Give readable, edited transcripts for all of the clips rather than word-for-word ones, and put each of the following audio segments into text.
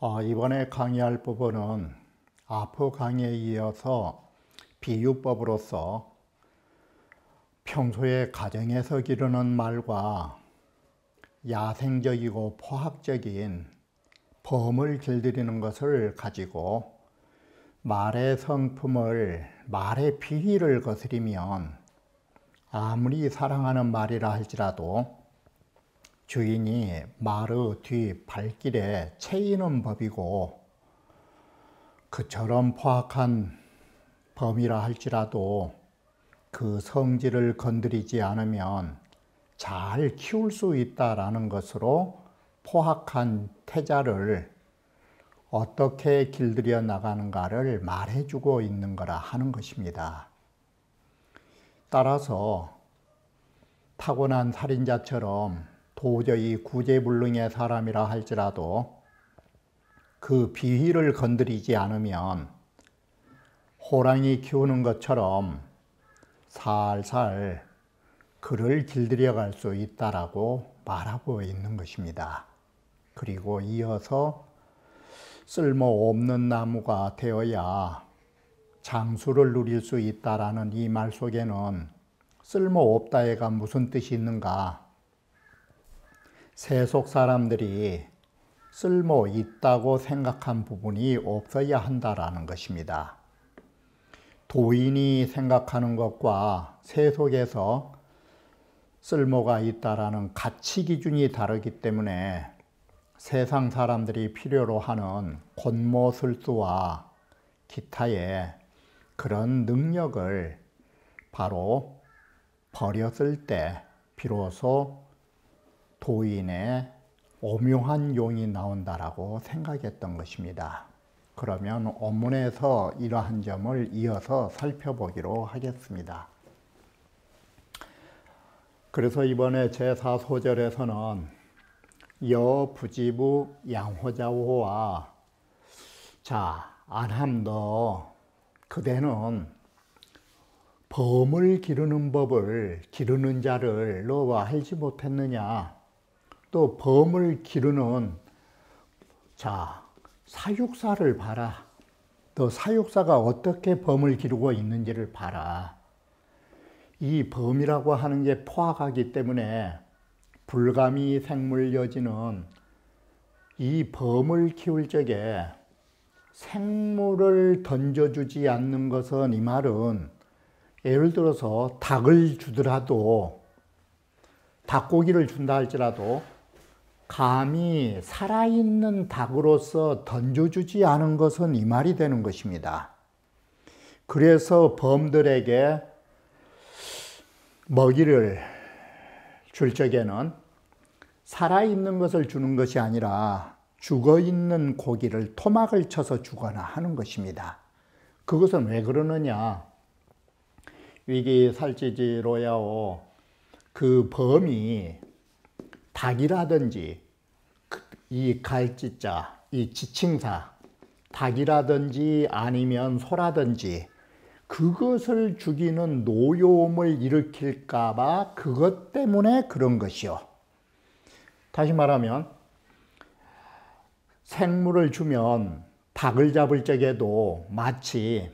이번에 강의할 부분은 앞의 강의에 이어서 비유법으로서 평소에 가정에서 기르는 말과 야생적이고 포학적인 범을 길들이는 것을 가지고 말의 성품을, 말의 비위를 거스리면 아무리 사랑하는 말이라 할지라도 주인이 말의 뒤 발길에 채이는 법이고, 그처럼 포악한 범이라 할지라도 그 성질을 건드리지 않으면 잘 키울 수 있다라는 것으로 포악한 태자를 어떻게 길들여 나가는가를 말해주고 있는 거라 하는 것입니다. 따라서 타고난 살인자처럼 도저히 구제불능의 사람이라 할지라도 그 비위를 건드리지 않으면 호랑이 키우는 것처럼 살살 그를 길들여 갈 수 있다라고 말하고 있는 것입니다. 그리고 이어서 쓸모없는 나무가 되어야 장수를 누릴 수 있다라는 이 말 속에는 쓸모없다가 무슨 뜻이 있는가? 세속 사람들이 쓸모 있다고 생각한 부분이 없어야 한다라는 것입니다. 도인이 생각하는 것과 세속에서 쓸모가 있다라는 가치 기준이 다르기 때문에 세상 사람들이 필요로 하는 권모술수와 기타의 그런 능력을 바로 버렸을 때 비로소 도인의 오묘한 용이 나온다라고 생각했던 것입니다. 그러면 원문에서 이러한 점을 이어서 살펴보기로 하겠습니다. 그래서 이번에 제4소절에서는 여부지부 양호자호와 안함 너 그대는 범을 기르는 법을 기르는 자를 너와 알지 못했느냐? 또 범을 기르는 사육사를 봐라. 또 사육사가 어떻게 범을 기르고 있는지를 봐라. 이 범이라고 하는 게 포악하기 때문에 불가미 생물여지는 이 범을 키울 적에 생물을 던져주지 않는 것은, 이 말은 예를 들어서 닭을 주더라도, 닭고기를 준다 할지라도 감히 살아있는 닭으로서 던져주지 않은 것은 이 말이 되는 것입니다. 그래서 범들에게 먹이를 줄 적에는 살아있는 것을 주는 것이 아니라 죽어있는 고기를 토막을 쳐서 주거나 하는 것입니다. 그것은 왜 그러느냐? 위기살찌지로야오, 그 범이 닭이라든지 이 갈지자, 이 지칭사, 닭이라든지 아니면 소라든지 그것을 죽이는 노여움을 일으킬까 봐 그것 때문에 그런 것이요. 다시 말하면 생물을 주면 닭을 잡을 적에도 마치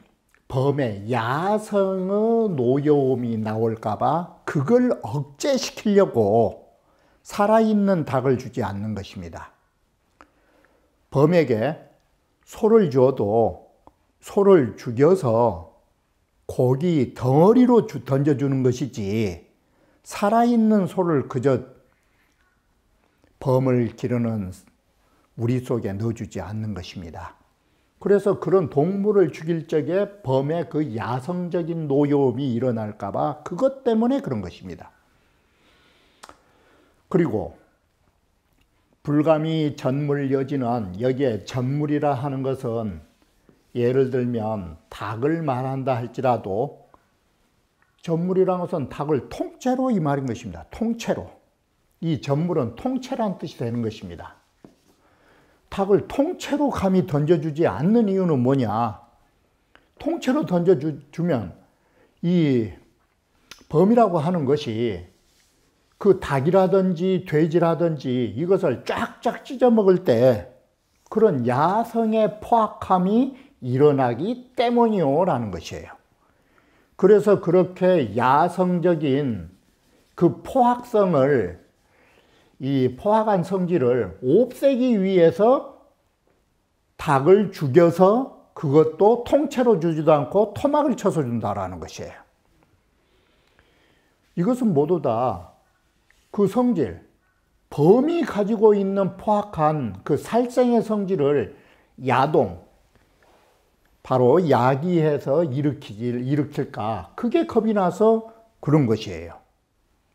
범의 야성의 노여움이 나올까 봐 그걸 억제시키려고 살아있는 닭을 주지 않는 것입니다. 범에게 소를 주어도 소를 죽여서 고기 덩어리로 던져주는 것이지 살아있는 소를 그저 범을 기르는 우리 속에 넣어주지 않는 것입니다. 그래서 그런 동물을 죽일 적에 범의 그 야성적인 노여움이 일어날까 봐 그것 때문에 그런 것입니다. 그리고 불가미 전물여지는, 여기에 전물이라 하는 것은 예를 들면 닭을 말한다 할지라도 전물이라는 것은 닭을 통째로 이 말인 것입니다. 통째로. 이 전물은 통째라는 뜻이 되는 것입니다. 닭을 통째로 감히 던져주지 않는 이유는 뭐냐? 통째로 던져주면 이 범이라고 하는 것이 그 닭이라든지 돼지라든지 이것을 쫙쫙 찢어 먹을 때 그런 야성의 포악함이 일어나기 때문이요 라는 것이에요. 그래서 그렇게 야성적인 그 포악성을, 이 포악한 성질을 없애기 위해서 닭을 죽여서 그것도 통째로 주지도 않고 토막을 쳐서 준다라는 것이에요. 이것은 모두 다 그 성질, 범이 가지고 있는 포악한 그 살생의 성질을 야동, 바로 야기해서 일으킬까, 그게 겁이 나서 그런 것이에요.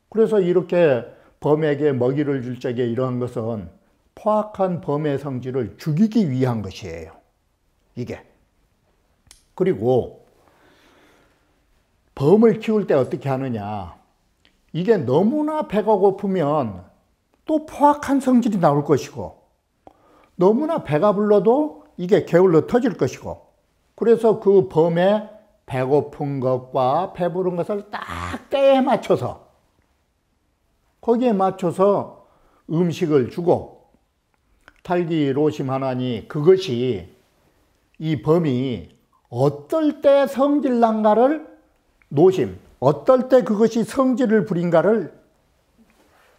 그래서 이렇게 범에게 먹이를 줄 적에 이러한 것은 포악한 범의 성질을 죽이기 위한 것이에요. 이게. 그리고 범을 키울 때 어떻게 하느냐. 이게 너무나 배가 고프면 또 포악한 성질이 나올 것이고, 너무나 배가 불러도 이게 게을러 터질 것이고, 그래서 그 범의 배고픈 것과 배부른 것을 딱 때에 맞춰서, 거기에 맞춰서 음식을 주고, 탈기로심하나니 그것이, 이 범이 어떨 때 성질난가를, 노심, 어떨 때 그것이 성질을 부린가를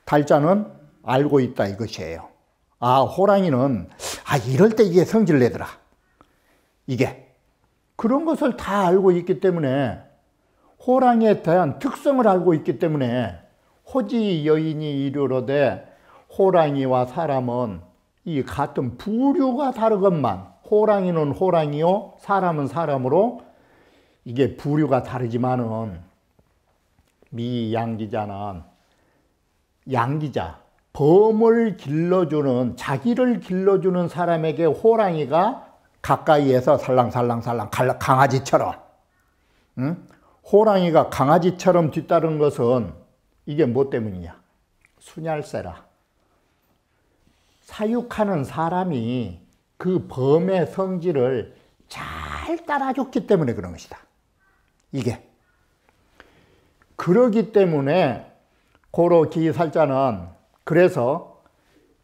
달자는 알고 있다 이것이에요. 아, 호랑이는 이럴 때 이게 성질 내더라. 이게. 그런 것을 다 알고 있기 때문에, 호랑이에 대한 특성을 알고 있기 때문에, 호지 여인이 이르러되 호랑이와 사람은 이 같은 부류가 다르건만, 호랑이는 호랑이요 사람은 사람으로 이게 부류가 다르지만은, 미 양기자는 양기자, 범을 길러주는, 자기를 길러주는 사람에게 호랑이가 가까이에서 살랑살랑살랑 강아지처럼, 응? 호랑이가 강아지처럼 뒤따른 것은 이게 뭐 때문이냐? 순얄세라. 사육하는 사람이 그 범의 성질을 잘 따라줬기 때문에 그런 것이다. 이게. 그러기 때문에 고로 기살자는, 그래서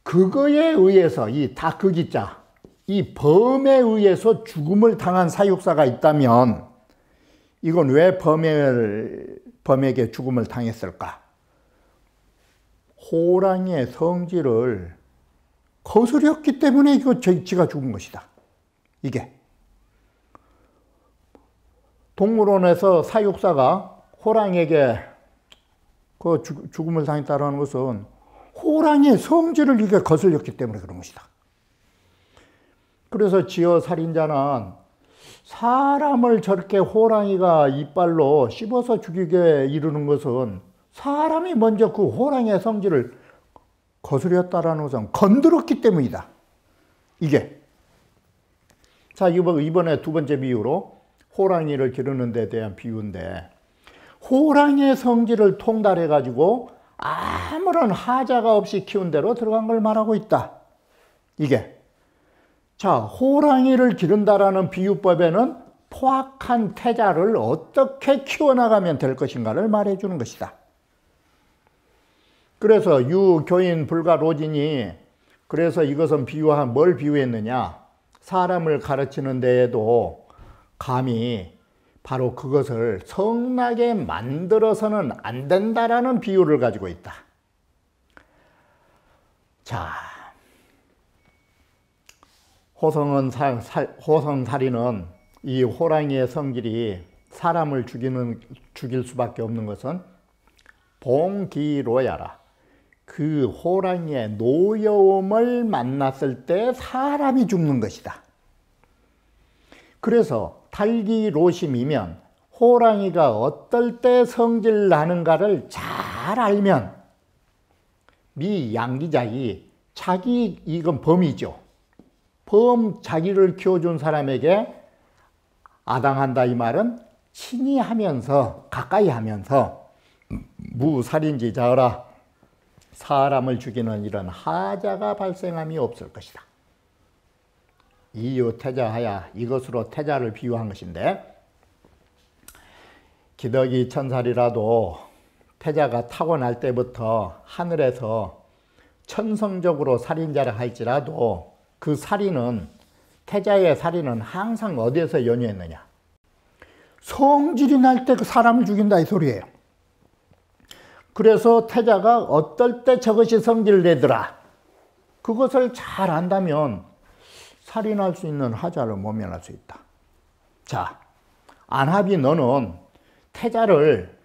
그거에 의해서, 이 다크기자, 이 범에 의해서 죽음을 당한 사육사가 있다면, 이건 왜 범에게 죽음을 당했을까? 호랑이의 성질을 거스렸기 때문에 이거 지가 죽은 것이다. 이게. 동물원에서 사육사가 호랑이에게 그 죽음을 당했다는 것은 호랑이의 성질을 이게 거슬렸기 때문에 그런 것이다. 그래서 지어 살인자는 사람을 저렇게 호랑이가 이빨로 씹어서 죽이게 이르는 것은 사람이 먼저 그 호랑이의 성질을 거스렸다라는 것은 건드렸기 때문이다. 이게. 자, 이번에 두 번째 비유로 호랑이를 기르는 데 대한 비유인데, 호랑이의 성질을 통달해 가지고 아무런 하자가 없이 키운 대로 들어간 걸 말하고 있다. 이게. 자, 호랑이를 기른다라는 비유법에는 포악한 태자를 어떻게 키워나가면 될 것인가를 말해주는 것이다. 그래서 유교인 불가로진이, 그래서 이것은 뭘 비유했느냐? 사람을 가르치는 데에도 감히 바로 그것을 성나게 만들어서는 안 된다라는 비유를 가지고 있다. 자, 호성살이는 이 호랑이의 성질이 사람을 죽일 수밖에 없는 것은 봉기로야라. 그 호랑이의 노여움을 만났을 때 사람이 죽는 것이다. 그래서 탈기로심이면 호랑이가 어떨 때 성질 나는가를 잘 알면, 미 양기작이 이건 범이죠. 자기를 키워준 사람에게 아당한다 이 말은 친히 하면서, 가까이 하면서 무살인지 자어라. 사람을 죽이는 이런 하자가 발생함이 없을 것이다. 이유 태자하야, 이것으로 태자를 비유한 것인데, 기덕이 천살이라도 태자가 타고날 때부터 하늘에서 천성적으로 살인자를 할지라도 그 살인은, 태자의 살인은 항상 어디에서 연유했느냐? 성질이 날 때 그 사람을 죽인다 이 소리예요. 그래서 태자가 어떨 때 저것이 성질을 내더라. 그것을 잘 안다면 살인할 수 있는 하자를 모면할 수 있다. 자, 안합이 너는 태자를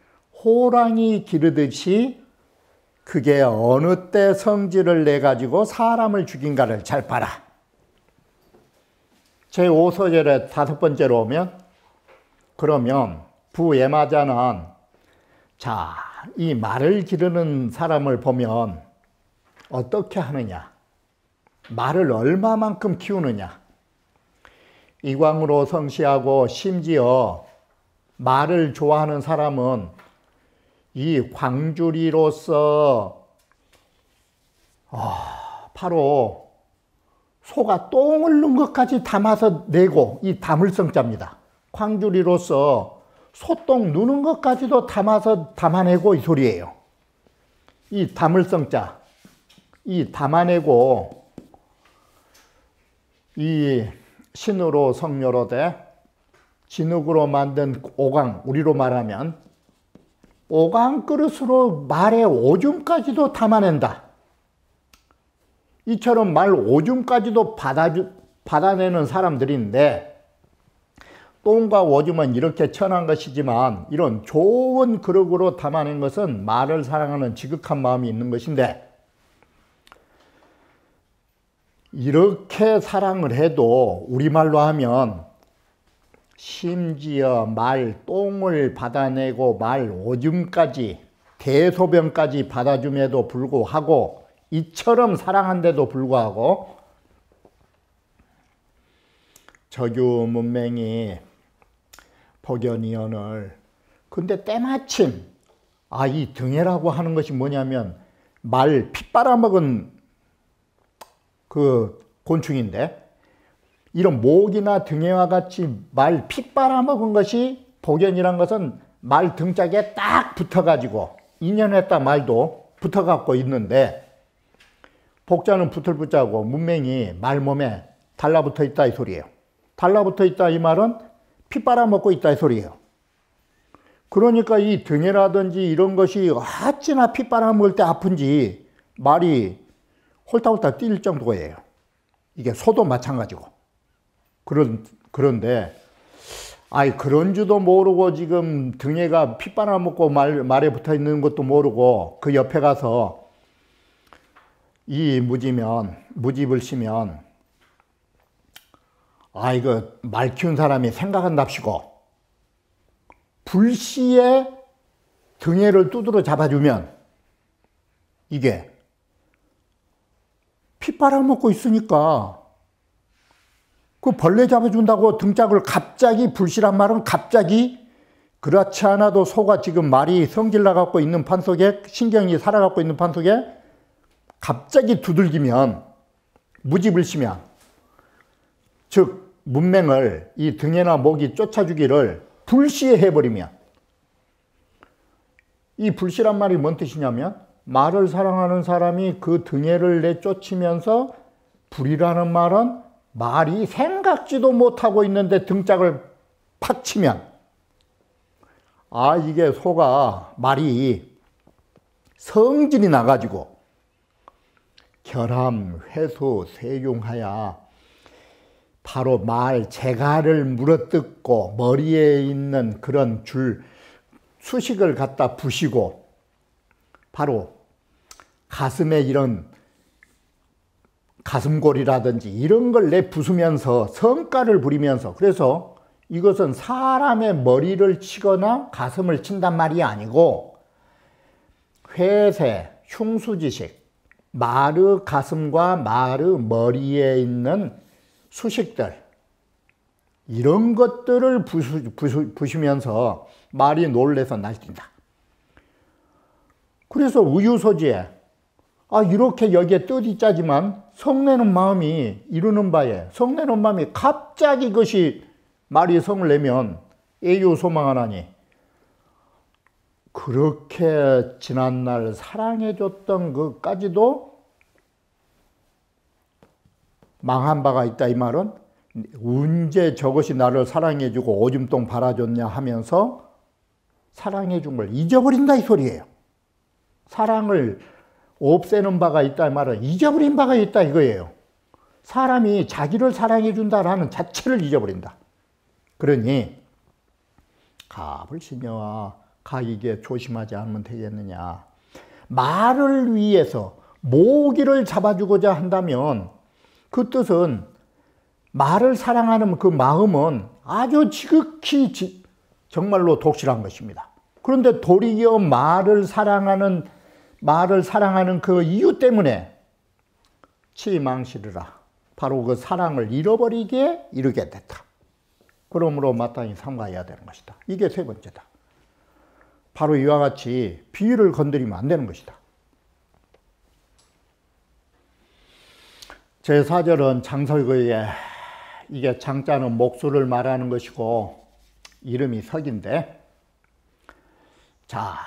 호랑이 기르듯이 그게 어느 때 성질을 내가지고 사람을 죽인가를 잘 봐라. 제5서절에 5번째로 오면, 그러면 부예마자는, 자, 이 말을 기르는 사람을 보면 어떻게 하느냐? 말을 얼마만큼 키우느냐? 이광으로 성시하고 심지어 말을 좋아하는 사람은 이 광주리로서 바로 소가 똥을 넣은 것까지 담아서 내고, 이 담을성자입니다. 광주리로서 소똥 누는 것까지도 담아내고 이 소리예요. 이 담을성자, 이 담아내고, 이 신으로 성묘로되 진흙으로 만든 오강, 우리로 말하면 오강 그릇으로 말의 오줌까지도 담아낸다. 이처럼 말 오줌까지도 받아내는 사람들인데, 똥과 오줌은 이렇게 천한 것이지만 이런 좋은 그릇으로 담아낸 것은 말을 사랑하는 지극한 마음이 있는 것인데, 이렇게 사랑을 해도 우리말로 하면 심지어 말 똥을 받아내고 말 오줌까지, 대소변까지 받아줌에도 불구하고, 이처럼 사랑한데도 불구하고 저규 문맹이 복연이언을, 근데 때마침 이 등해라고 하는 것이 뭐냐면 말 피 빨아먹은 그 곤충인데, 이런 목이나 등해와 같이 말 피 빨아먹은 것이, 복연이란 것은 말 등짝에 딱 붙어가지고 인연했다 말도 붙어갖고 있는데, 복자는 붙을 붙자고 문맹이 말 몸에 달라붙어 있다 이 소리예요. 달라붙어 있다 이 말은 피 빨아먹고 있다 이 소리예요. 그러니까 이 등해라든지 이런 것이 어찌나 피 빨아먹을 때 아픈지 말이 홀딱홀딱 뛸 정도예요. 이게 소도 마찬가지고. 그런데 그런 줄도 모르고 지금 등해가 피 빨아먹고 말에 붙어 있는 것도 모르고 그 옆에 가서 이 무집을 시면, 이거 말 키운 사람이 생각한답시고 불시에 등해를 두드러 잡아주면 이게 피 빨아먹고 있으니까 그 벌레 잡아준다고 등짝을 갑자기, 불시란 말은 갑자기, 그렇지 않아도 소가 지금 말이 성질 나갖고 있는 판속에, 신경이 살아갖고 있는 판속에 갑자기 두들기면, 무집을 시면, 즉 문맹을 이 등해나 목이 쫓아주기를 불시에 해버리면, 이 불시란 말이 뭔 뜻이냐면 말을 사랑하는 사람이 그 등해를 내쫓으면서, 불이라는 말은 말이 생각지도 못하고 있는데 등짝을 팍 치면, 이게 소가 말이 성질이 나가지고 결함, 회수, 세용하야 바로 말 재갈을 물어뜯고 머리에 있는 그런 수식을 갖다 부시고, 바로 가슴에 이런 가슴골이라든지 이런 걸 내부수면서 성가를 부리면서, 그래서 이것은 사람의 머리를 치거나 가슴을 친단 말이 아니고 회세, 흉수지식, 마르 가슴과 마르 머리에 있는 수식들, 이런 것들을 부시면서 말이 놀래서 날뛴다. 그래서 우유소지에 이렇게 여기에 뜻이 짜지만 성내는 마음이 이루는 바에, 성내는 마음이 갑자기 그것이 말이 성을 내면 애유소망하나니, 그렇게 지난날 사랑해줬던 그까지도 망한 바가 있다 이 말은 언제 저것이 나를 사랑해주고 오줌똥 발아줬냐 하면서 사랑해준 걸 잊어버린다 이 소리예요. 사랑을 없애는 바가 있다 이 말은 잊어버린 바가 있다 이거예요. 사람이 자기를 사랑해준다라는 자체를 잊어버린다. 그러니 갑을 신여와 가이게 조심하지 않으면 되겠느냐. 말을 위해서 모기를 잡아주고자 한다면 그 뜻은 말을 사랑하는 그 마음은 아주 지극히 정말로 독실한 것입니다. 그런데 도리어 말을 사랑하는 그 이유 때문에 치망실이라 바로 그 사랑을 잃어버리게 이르게 됐다. 그러므로 마땅히 삼가해야 되는 것이다. 이게 세 번째다. 바로 이와 같이 비유를 건드리면 안 되는 것이다. 제4절은 장설거에 이게 장자는 목수를 말하는 것이고 이름이 석인데, 자,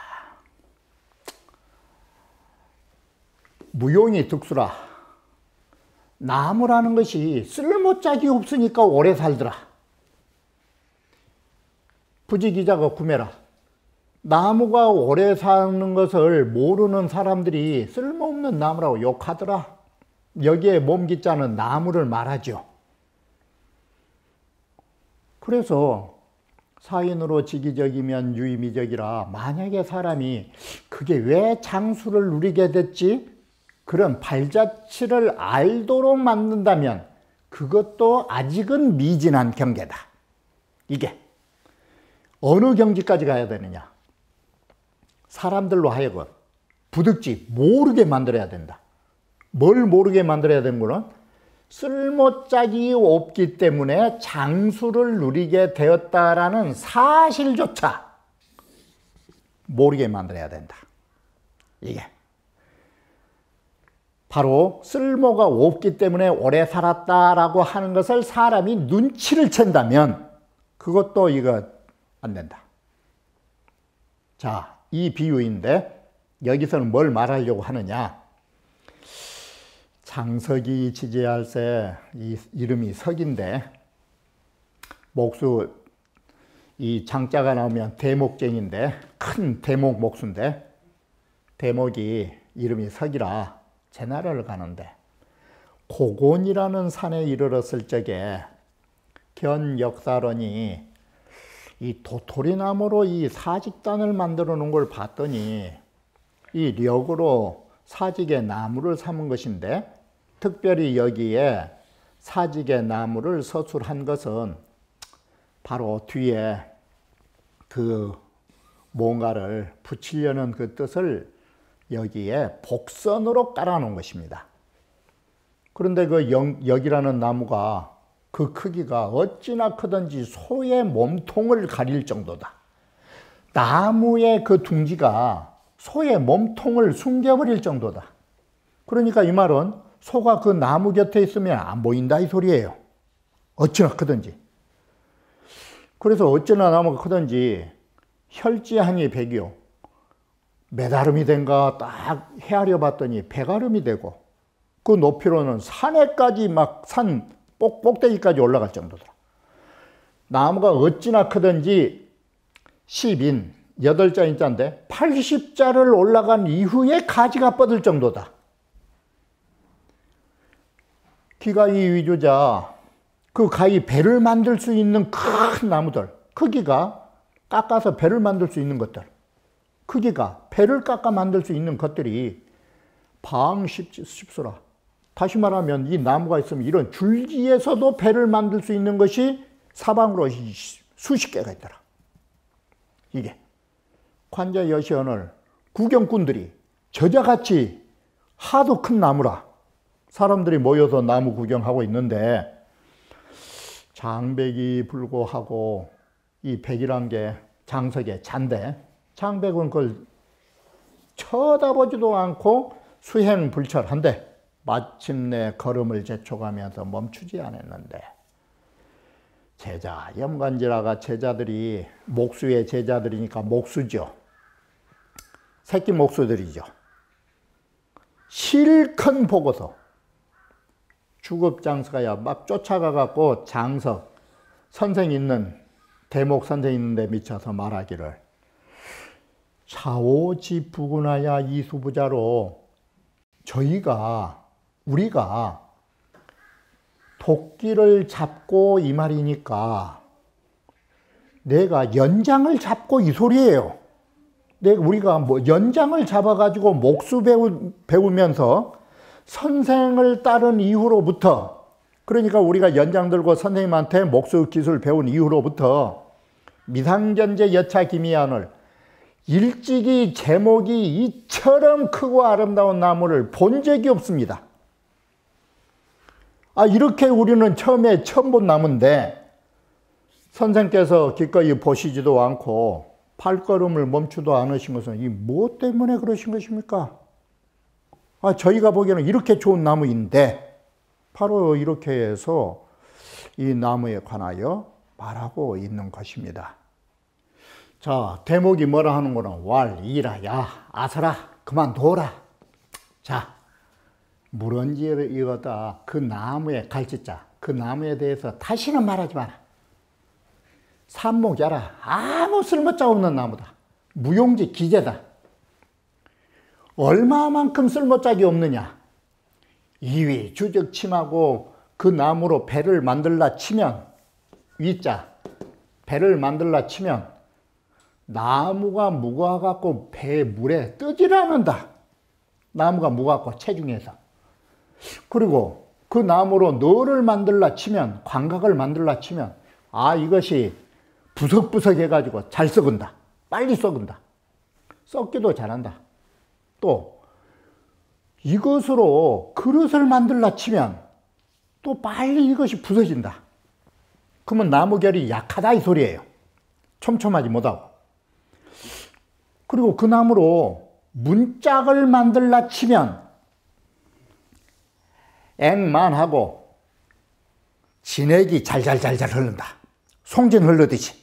무용이 득수라. 나무라는 것이 쓸모짝이 없으니까 오래 살더라. 부지기자가 구매라. 나무가 오래 사는 것을 모르는 사람들이 쓸모없는 나무라고 욕하더라. 여기에 몸기자는 나무를 말하죠. 그래서 사인으로 지기적이면 유의미적이라. 만약에 사람이 그게 왜 장수를 누리게 됐지? 그런 발자취를 알도록 만든다면 그것도 아직은 미진한 경계다. 이게 어느 경지까지 가야 되느냐? 사람들로 하여금 부득지 모르게 만들어야 된다. 뭘 모르게 만들어야 되는 거는 쓸모짝이 없기 때문에 장수를 누리게 되었다라는 사실조차 모르게 만들어야 된다. 이게 바로 쓸모가 없기 때문에 오래 살았다라고 하는 것을 사람이 눈치를 챈다면 그것도 이거 안 된다. 자, 이 비유인데 여기서는 뭘 말하려고 하느냐? 장석이 지지할세, 이 이름이 석인데 목수 이 장자가 나오면 대목쟁인데 큰 대목 목수인데 대목이 이름이 석이라 제나라를 가는데 고곤이라는 산에 이르렀을 적에 견 역사론이 이 도토리나무로 이 사직단을 만들어 놓은 걸 봤더니 이 력으로 사직의 나무를 삼은 것인데 특별히 여기에 사직의 나무를 서술한 것은 바로 뒤에 그 뭔가를 붙이려는 그 뜻을 여기에 복선으로 깔아놓은 것입니다. 그런데 그 역이라는 나무가 그 크기가 어찌나 크든지 소의 몸통을 가릴 정도다. 나무의 그 둥지가 소의 몸통을 숨겨버릴 정도다. 그러니까 이 말은 소가 그 나무 곁에 있으면 안 보인다 이 소리예요. 어찌나 크든지. 그래서 어찌나 나무가 크든지 혈지하니 백이요. 몇 아름이 된가 딱 헤아려 봤더니 100아름이 되고 그 높이로는 산에까지 막 산 꼭대기까지 올라갈 정도더라. 나무가 어찌나 크든지 10인 8자인 자인데 80자를 올라간 이후에 가지가 뻗을 정도다. 기가이 위주자 그 가히 배를 만들 수 있는 큰 나무들 크기가 깎아서 배를 만들 수 있는 것들 크기가 배를 깎아 만들 수 있는 것들이 방십수라. 다시 말하면 이 나무가 있으면 이런 줄기에서도 배를 만들 수 있는 것이 사방으로 수십 개가 있더라. 이게 관자 여시언을 구경꾼들이 저자같이 하도 큰 나무라 사람들이 모여서 나무 구경하고 있는데 장백이 불고하고 이 백이란 게 장석의 잔데 장백은 그걸 쳐다보지도 않고 수행불철한데 마침내 걸음을 재촉하면서 멈추지 않았는데 제자, 염관지라가 제자들이 목수의 제자들이니까 목수죠. 새끼 목수들이죠. 실컷 보고서 주급장서가야 막 쫓아가갖고 장석, 선생 있는, 대목 선생 있는데 미쳐서 말하기를 차오지부구나야 이수부자로 우리가 도끼를 잡고 이 말이니까 내가 연장을 잡고 이 소리예요. 우리가 뭐 연장을 잡아가지고 목수 배우면서 선생을 따른 이후로부터, 그러니까 우리가 연장 들고 선생님한테 목수 기술 배운 이후로부터 미상견제 여차기미안을 일찍이 제목이 이처럼 크고 아름다운 나무를 본 적이 없습니다. 이렇게 우리는 처음 본 나무인데 선생께서 기꺼이 보시지도 않고 발걸음을 멈추도 않으신 것은 이 뭐 때문에 그러신 것입니까? 저희가 보기에는 이렇게 좋은 나무인데 바로 이렇게 해서 이 나무에 관하여 말하고 있는 것입니다. 자, 대목이 뭐라 하는 거는 왈이라, 야 아서라, 그만둬라. 자, 물언지를 이거다. 그 나무에 갈치자, 그 나무에 대해서 다시는 말하지 마라. 산목야라, 아무 쓸모자 없는 나무다. 무용지 기재다. 얼마만큼 쓸모짝이 없느냐. 이위 주적 침하고 그 나무로 배를 만들라 치면, 위자 배를 만들라 치면 나무가 무거워갖고 배 물에 뜨질 않는다. 나무가 무거워갖고 체중에서. 그리고 그 나무로 너를 만들라 치면, 광각을 만들라 치면 이것이 부석부석 해가지고 잘 썩은다. 빨리 썩은다. 썩기도 잘한다. 또 이것으로 그릇을 만들라 치면 또 빨리 이것이 부서진다. 그러면 나무결이 약하다 이 소리예요. 촘촘하지 못하고. 그리고 그 나무로 문짝을 만들라 치면 앵만하고 진액이 잘잘잘잘 흐른다. 송진 흐르듯이.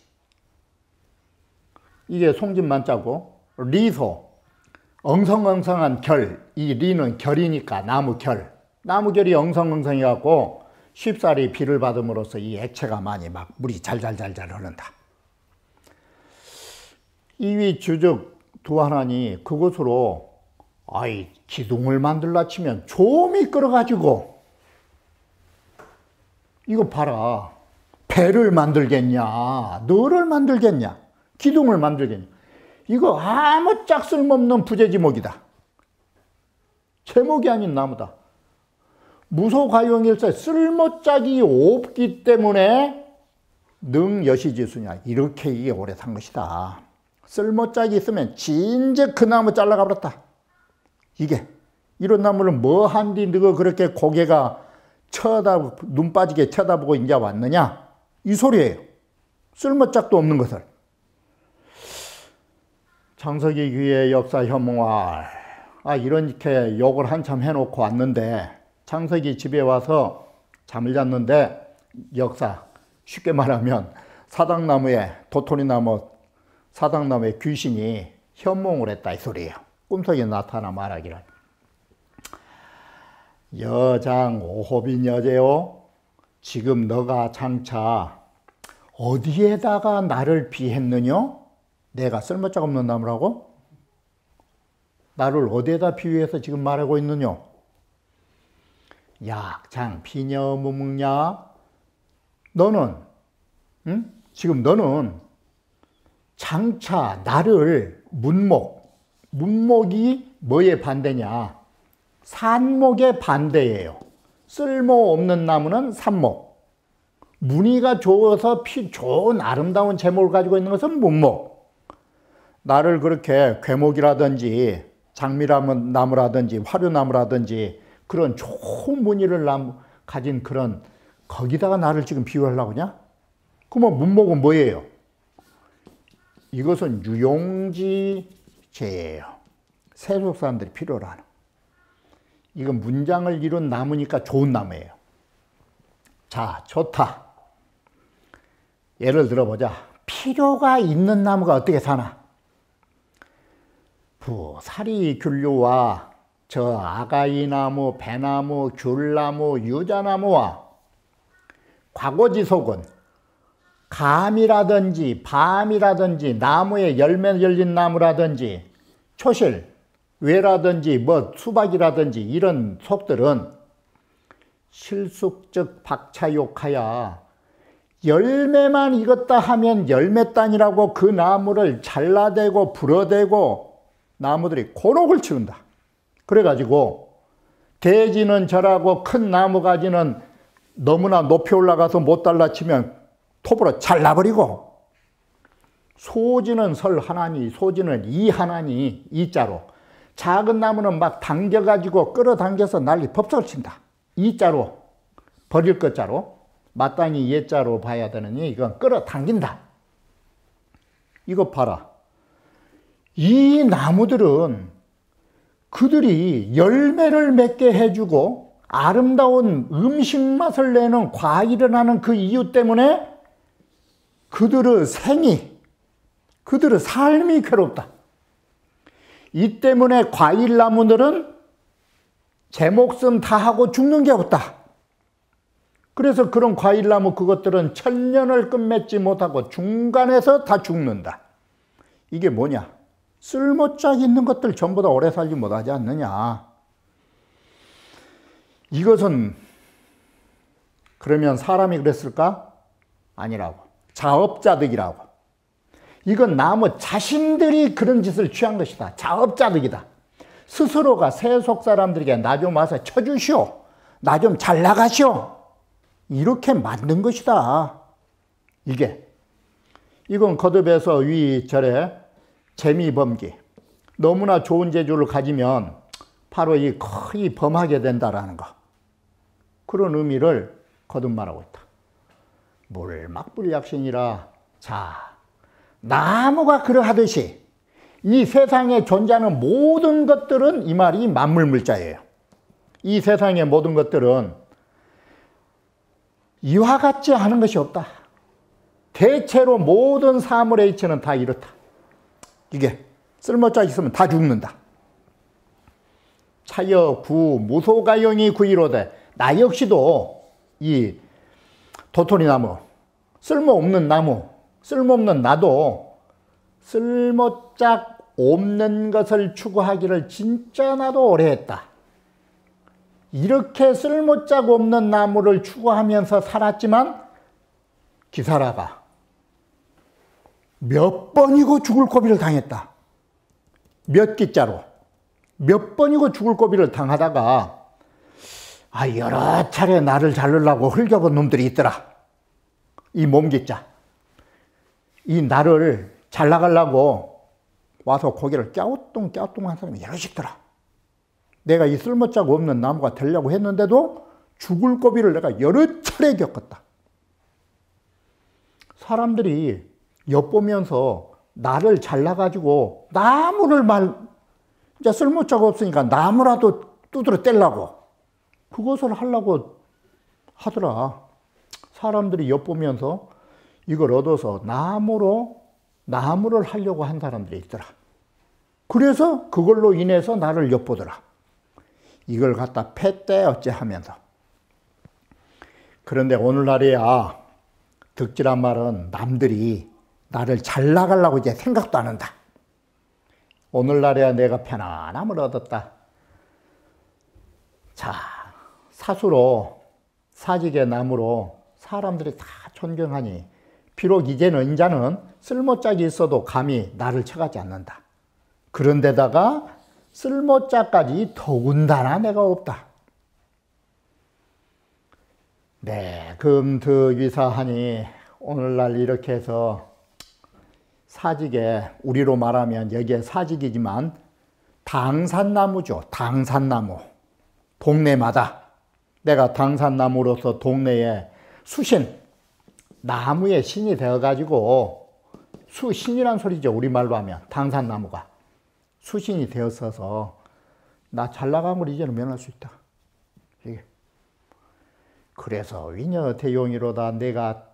이게 송진만자고, 리소, 엉성엉성한 결, 이 리는 결이니까 나무결. 나무결이 엉성엉성해갖고 쉽사리 비를 받음으로써 이 액체가 많이 막 물이 잘잘잘잘 흐른다. 이위 주적 두 하나니 그것으로 기둥을 만들라 치면 좀이 끌어가지고, 이거 봐라, 배를 만들겠냐, 너를 만들겠냐, 기둥을 만들겠냐. 이거 아무짝 쓸모없는 부재지목이다. 제목이 아닌 나무다. 무소가용일세, 쓸모짝이 없기 때문에 능여시지수냐, 이렇게 이게 오래 산 것이다. 쓸모짝이 있으면 진즉 그 나무 잘라가 버렸다. 이게 이런 나무를 뭐 한디 너가 그렇게 고개가 눈 빠지게 쳐다보고 이제 왔느냐, 이 소리예요. 쓸모짝도 없는 것을. 장석이 귀의 역사 혐오할, 이렇게 욕을 한참 해놓고 왔는데, 장석이 집에 와서 잠을 잤는데 역사, 쉽게 말하면 사당나무에, 도토리나무 사당나무에 귀신이 현몽을 했다 이 소리예요. 꿈속에 나타나 말하기를 여장 오호빈 여제요, 지금 너가 장차 어디에다가 나를 비했느냐? 내가 쓸모짝 없는 나무라고? 나를 어디에다 비유해서 지금 말하고 있느냐? 약장 비녀무묵냐? 너는 지금 너는 장차 나를 문목이 뭐의 반대냐? 산목의 반대예요. 쓸모없는 나무는 산목, 무늬가 좋아서 좋은 아름다운 제목을 가지고 있는 것은 문목. 나를 그렇게 괴목이라든지 장미나무라든지 화류나무라든지 그런 좋은 무늬를 가진 그런, 거기다가 나를 지금 비유하려고 하냐? 그러면 문목은 뭐예요? 이것은 유용지제예요. 세속 사람들이 필요로 하는. 이건 문장을 이룬 나무니까 좋은 나무예요. 자, 좋다. 예를 들어보자. 필요가 있는 나무가 어떻게 사나? 부사리 균류와 저 아가이나무, 배나무, 귤나무, 유자나무와 과고지속은 감이라든지 밤이라든지 나무에 열매 열린 나무라든지 초실, 외라든지 뭐 수박이라든지 이런 속들은 실숙적 박차욕하야 열매만 익었다 하면 열매단이라고 그 나무를 잘라대고 불어대고 나무들이 곤혹을 치른다. 그래가지고 대지는 절하고 큰 나무가지는 너무나 높이 올라가서 못 달라치면 톱으로 잘라버리고, 소지는 설 하나니 소지는 이 하나니 이자로, 작은 나무는 막 당겨가지고 끌어당겨서 난리 법석을 친다. 이자로 버릴 것자로, 마땅히 예자로 봐야 되느니 이건 끌어당긴다. 이거 봐라. 이 나무들은 그들이 열매를 맺게 해주고 아름다운 음식 맛을 내는 과일을 하는 그 이유 때문에 그들의 삶이 괴롭다. 이 때문에 과일나무들은 제 목숨 다 하고 죽는 게 없다. 그래서 그런 과일나무 그것들은 천년을 끝맺지 못하고 중간에서 다 죽는다. 이게 뭐냐? 쓸모짝 있는 것들 전부 다 오래 살지 못하지 않느냐. 이것은 그러면 사람이 그랬을까? 아니라고. 자업자득이라고. 이건 나무 자신들이 그런 짓을 취한 것이다. 자업자득이다. 스스로가 세속 사람들에게 나 좀 와서 쳐주시오. 나 좀 잘 나가시오. 이렇게 만든 것이다. 이건 거듭해서 위절에 재미범기. 너무나 좋은 재주를 가지면 바로 이 거의 범하게 된다라는 거. 그런 의미를 거듭 말하고 있다. 물막불약신이라. 자, 나무가 그러하듯이 이 세상에 존재하는 모든 것들은, 이 말이 만물물자예요. 이 세상의 모든 것들은 이와 같지 않은 것이 없다. 대체로 모든 사물의 이치는 다 이렇다. 이게 쓸모짝 있으면 다 죽는다. 차여 구 무소가용이 구이로되. 나 역시도 이 도토리나무, 쓸모없는 나무, 쓸모없는 나도 쓸모짝 없는 것을 추구하기를 진짜 나도 오래 했다. 이렇게 쓸모짝 없는 나무를 추구하면서 살았지만 기사라가 몇 번이고 죽을 고비를 당했다. 몇 기자로 몇 번이고 죽을 고비를 당하다가 여러 차례 나를 자르려고 흘겨본 놈들이 있더라. 이 몸기자. 이 나를 잘나가려고 와서 고개를 꺄우뚱 한 사람이 여럿 있더라. 내가 이 쓸모짝 없는 나무가 되려고 했는데도 죽을 고비를 내가 여러 차례 겪었다. 사람들이 엿보면서 나를 잘라가지고 나무를 이제 쓸모짝 없으니까 나무라도 두드러 떼려고 그것을 하려고 하더라. 사람들이 엿보면서 이걸 얻어서 나무를 하려고 한 사람들이 있더라. 그래서 그걸로 인해서 나를 엿보더라. 이걸 갖다 패대 어째 하면서. 그런데 오늘날에야 덕질한 말은 남들이 나를 잘 나가려고 이제 생각도 안 한다. 오늘날에야 내가 편안함을 얻었다. 자, 사수로 사직의 나무로 사람들이 다 존경하니 비록 이제는 쓸모짝이 있어도 감히 나를 쳐가지 않는다. 그런데다가 쓸모짝까지 더군다나 내가 없다. 네, 금득위사하니 오늘날 이렇게 해서 사직에, 우리로 말하면 여기에 사직이지만 당산나무죠. 당산나무. 동네마다 내가 당산나무로서 동네에 수신, 나무의 신이 되어가지고, 수신이란 소리죠. 우리말로 하면 당산나무가 수신이 되었어서 나 잘나간 걸 이제는 면할 수 있다. 이게. 그래서 위녀대용이로다. 내가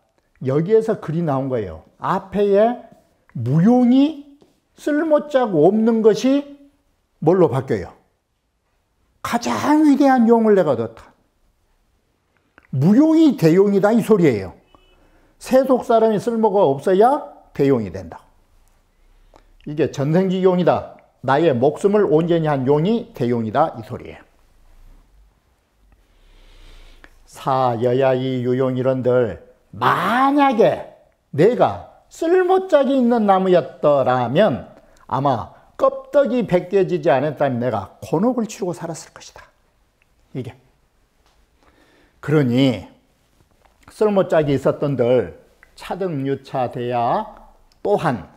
여기에서 글이 나온 거예요. 앞에 무용이 쓸모짝 없는 것이 뭘로 바뀌어요? 가장 위대한 용을 내가 얻었다. 무용이 대용이다 이 소리예요. 세속 사람이 쓸모가 없어야 대용이 된다. 이게 전생지 용이다. 나의 목숨을 온전히 한 용이 대용이다 이 소리예요. 사, 여야이, 유용 이런들 만약에 내가 쓸모짝이 있는 나무였더라면 아마 껍데기 벗겨지지 않았다면 내가 곤혹을 치르고 살았을 것이다. 이게. 그러니 쓸모짝이 있었던들 차등유차돼야 또한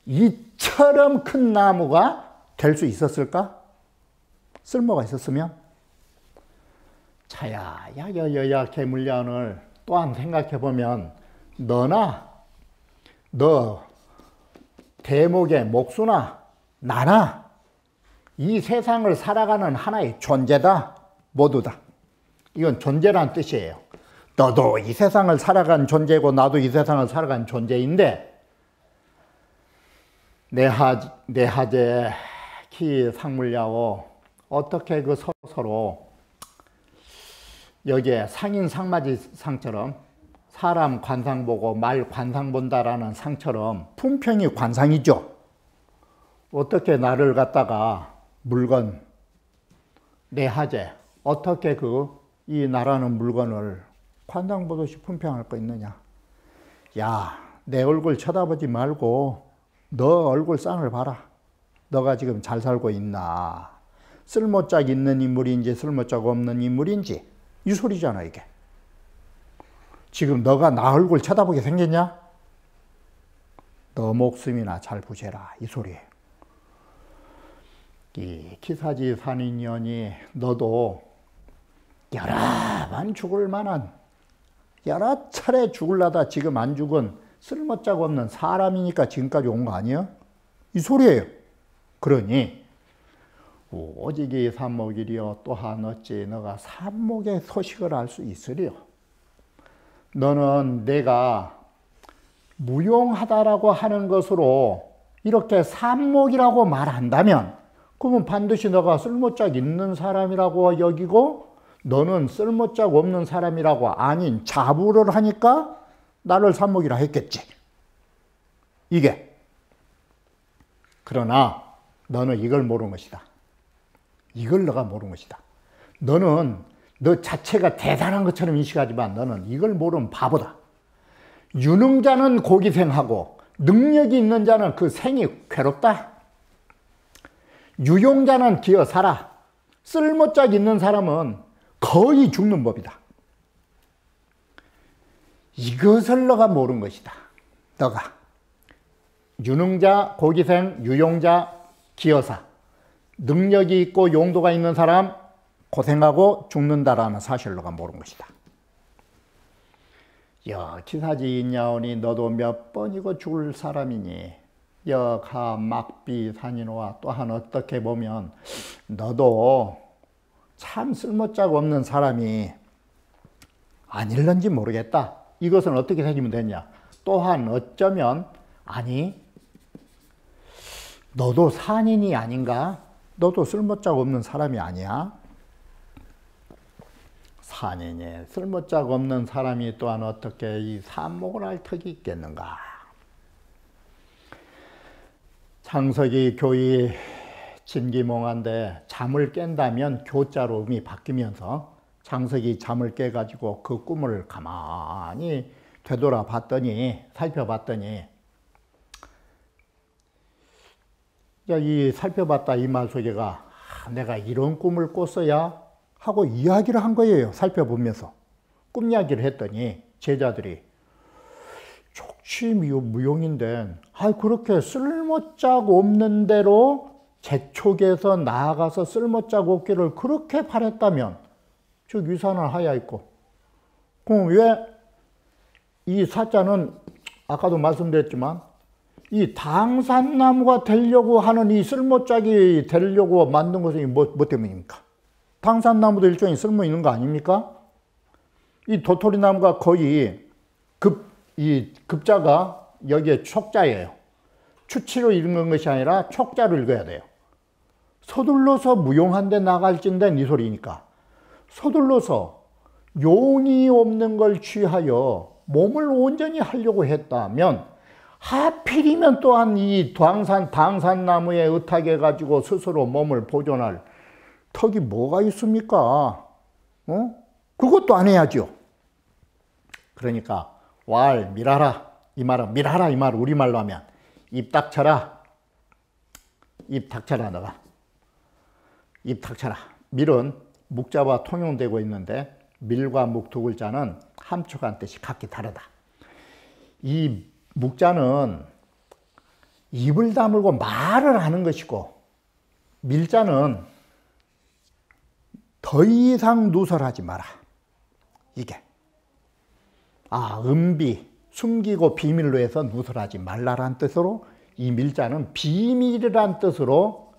이처럼 큰 나무가 될 수 있었을까? 쓸모가 있었으면? 차야, 야여여야 개물량을 또한 생각해보면 너 대목의 목수나 나나 이 세상을 살아가는 하나의 존재다. 모두 다. 이건 존재란 뜻이에요. 너도 이 세상을 살아간 존재고 나도 이 세상을 살아간 존재인데 내 하제 키 상물야오 어떻게 그 서로 여기에 상인 상마지 상처럼 사람 관상 보고 말 관상 본다라는 상처럼 품평이 관상이죠. 어떻게 나를 물건 내 하제 어떻게 이 나라는 물건을 관상 보듯이 품평할 거 있느냐. 야, 내 얼굴 쳐다보지 말고 너 얼굴 쌍을 봐라. 너가 지금 잘 살고 있나. 쓸모짝 있는 인물인지 쓸모짝 없는 인물인지 이 소리잖아 이게. 지금 너가 나 얼굴 쳐다보게 생겼냐? 너 목숨이나 잘 부셔라 이 소리예요. 이 기사지 산인연이 너도 여러 번 죽을 만한 여러 차례 죽을라다 지금 안 죽은 쓸모짝 없는 사람이니까 지금까지 온 거 아니야? 이 소리예요. 그러니 오직 이 삼목이리여 또한 어찌 너가 삼목의 소식을 알 수 있으리요. 너는 내가 무용하다라고 하는 것으로 이렇게 삼목이라고 말한다면 그러면 반드시 너가 쓸모짝 있는 사람이라고 여기고 너는 쓸모짝 없는 사람이라고 아닌 자부를 하니까 나를 삼목이라 했겠지. 이게. 그러나 너는 이걸 모르는 것이다. 이걸 너가 모르는 것이다. 너는 너 자체가 대단한 것처럼 인식하지만 너는 이걸 모르는 바보다. 유능자는 고기생하고 능력이 있는 자는 그 생이 괴롭다. 유용자는 기어 살아. 쓸모짝 있는 사람은 거의 죽는 법이다. 이것을 너가 모르는 것이다. 너가 유능자, 고기생, 유용자, 기여사 능력이 있고 용도가 있는 사람 고생하고 죽는다라는 사실을 너가 모르는 것이다. 기사지 있냐오니 너도 몇 번이고 죽을 사람이니 여가 막비 산인호와 또한 어떻게 보면 너도 참 쓸모짝 없는 사람이 아닐런지 모르겠다. 이것은 어떻게 생기면 되냐. 또한 어쩌면 아니 너도 산인이 아닌가? 너도 쓸모짝 없는 사람이 아니야? 산인이 쓸모짝 없는 사람이 또한 어떻게 이 삼목을 알 턱이 있겠는가? 창석이 교의 진기몽한데 잠을 깬다면 교자로 음이 바뀌면서 창석이 잠을 깨가지고 그 꿈을 가만히 살펴봤더니 살펴봤다 이 말 속에가 내가 이런 꿈을 꿨어야 하고 이야기를 한 거예요. 살펴보면서 꿈 이야기를 했더니 제자들이 족치 무용인데 그렇게 쓸모짝 없는 대로 재촉에서 나아가서 쓸모짝 없기를 그렇게 바랬다면 저 위산은 하야 있고 그럼 왜 이 사자는 아까도 말씀드렸지만 이 당산나무가 되려고 하는 이 쓸모짝이 되려고 만든 것은 뭐 때문입니까? 당산나무도 일종의 쓸모 있는 거 아닙니까? 이 도토리나무가 거의 급자가 여기에 촉자예요. 추치로 읽는 것이 아니라 촉자로 읽어야 돼요. 서둘러서 무용한 데 나갈진데 네 소리니까. 서둘러서 용이 없는 걸 취하여 몸을 온전히 하려고 했다면 하필이면 또한 이 당산나무에 의탁해 가지고 스스로 몸을 보존할 턱이 뭐가 있습니까? 그것도 안 해야죠. 그러니까 밀하라 이 말은 밀하라 이 말 우리말로 하면 입 닥쳐라. 입 닥쳐라 너가. 입 닥쳐라. 밀은 묵자와 통용되고 있는데 밀과 묵 두 글자는 함축한 뜻이 각기 다르다. 이 묵자는 입을 다물고 말을 하는 것이고 밀자는 더 이상 누설하지 마라. 이게 은비 숨기고 비밀로 해서 누설하지 말라란 뜻으로 이 밀자는 비밀이란 뜻으로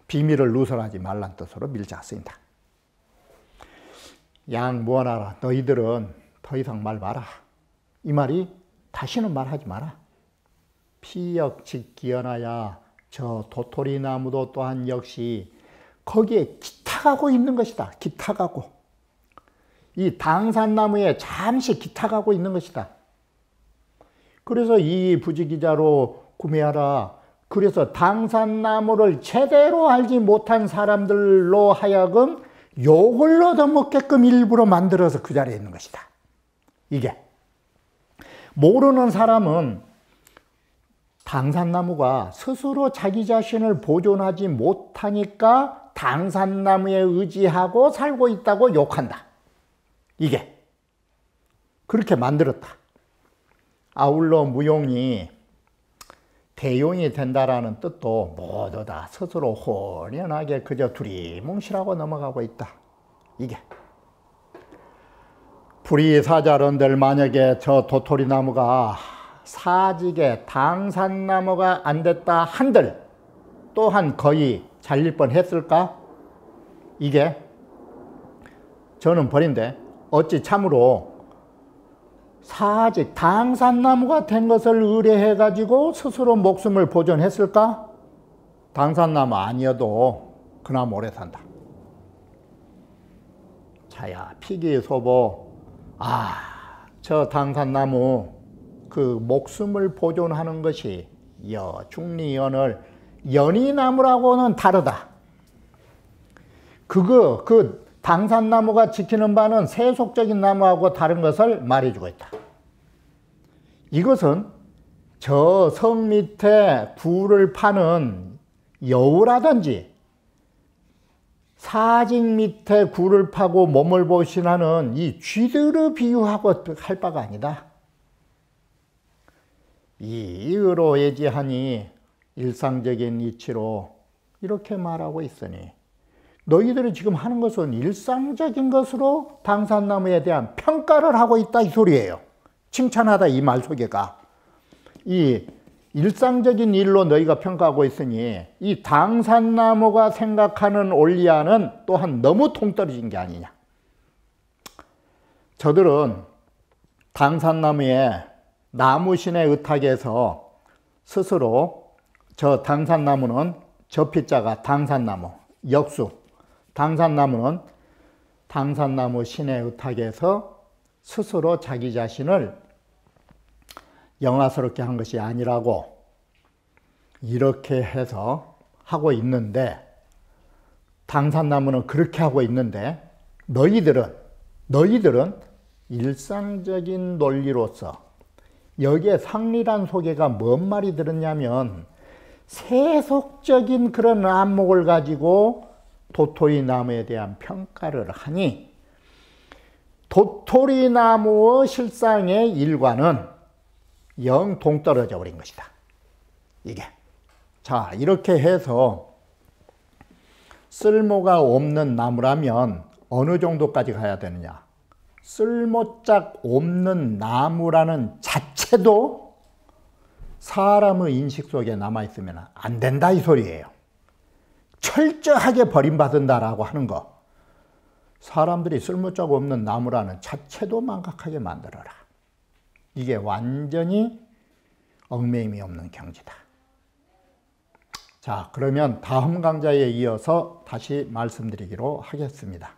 비밀을 누설하지 말란 뜻으로 밀자가 쓰인다. 양무하나라 너희들은 더 이상 말 마라. 이 말이 다시는 말하지 마라. 피역직 기연하야 저 도토리 나무도 또한 역시 거기에 기탁하고 있는 것이다. 기탁하고 이 당산나무에 잠시 기탁하고 있는 것이다. 그래서 이 부지기자로 구매하라. 그래서 당산나무를 제대로 알지 못한 사람들로 하여금 욕을 얻어먹게끔 일부러 만들어서 그 자리에 있는 것이다. 이게 모르는 사람은 당산나무가 스스로 자기 자신을 보존하지 못하니까 당산나무에 의지하고 살고 있다고 욕한다. 이게 그렇게 만들었다. 아울러 무용이 대용이 된다라는 뜻도 모두 다 스스로 홀연하게 그저 두리뭉실하고 넘어가고 있다. 이게 불의사자론들 만약에 저 도토리나무가 사직에 당산나무가 안 됐다 한들 또한 거의 잘릴 뻔했을까? 이게 저는 버린데 어찌 참으로 사직 당산나무가 된 것을 의뢰해 가지고 스스로 목숨을 보존했을까? 당산나무 아니어도 그 나무 오래 산다. 자야 피기소보 저 당산나무 그 목숨을 보존하는 것이 중리연을 연희나무라고는 다르다. 그 당산나무가 지키는 바는 세속적인 나무하고 다른 것을 말해주고 있다. 이것은 저 성 밑에 굴을 파는 여우라든지 사직 밑에 굴을 파고 몸을 보신하는 이 쥐들을 비유하고 할 바가 아니다. 이의로 예지하니 일상적인 이치로 이렇게 말하고 있으니 너희들이 지금 하는 것은 일상적인 것으로 당산나무에 대한 평가를 하고 있다 이 소리예요. 칭찬하다 이 말 속에가 이 일상적인 일로 너희가 평가하고 있으니 이 당산나무가 생각하는 원리와는 또한 너무 동떨어진 게 아니냐. 저들은 당산나무에 나무신의 의탁에서 스스로 저 당산나무는 저 피자가 당산나무 역수 당산나무는 당산나무 신의 의탁에서 스스로 자기 자신을 영화스럽게 한 것이 아니라고 이렇게 해서 하고 있는데 당산나무는 그렇게 하고 있는데 너희들은 일상적인 논리로서 여기에 상리란 소개가 뭔 말이 들었냐면 세속적인 그런 안목을 가지고 도토리나무에 대한 평가를 하니 도토리나무의 실상의 일과는 영 동떨어져 버린 것이다. 이게 자 이렇게 해서 쓸모가 없는 나무라면 어느 정도까지 가야 되느냐. 쓸모짝 없는 나무라는 자체도 사람의 인식 속에 남아있으면 안 된다 이 소리예요. 철저하게 버림받는다라고 하는 거. 사람들이 쓸모짝 없는 나무라는 자체도 망각하게 만들어라. 이게 완전히 얽매임이 없는 경지다. 자, 그러면 다음 강좌에 이어서 다시 말씀드리기로 하겠습니다.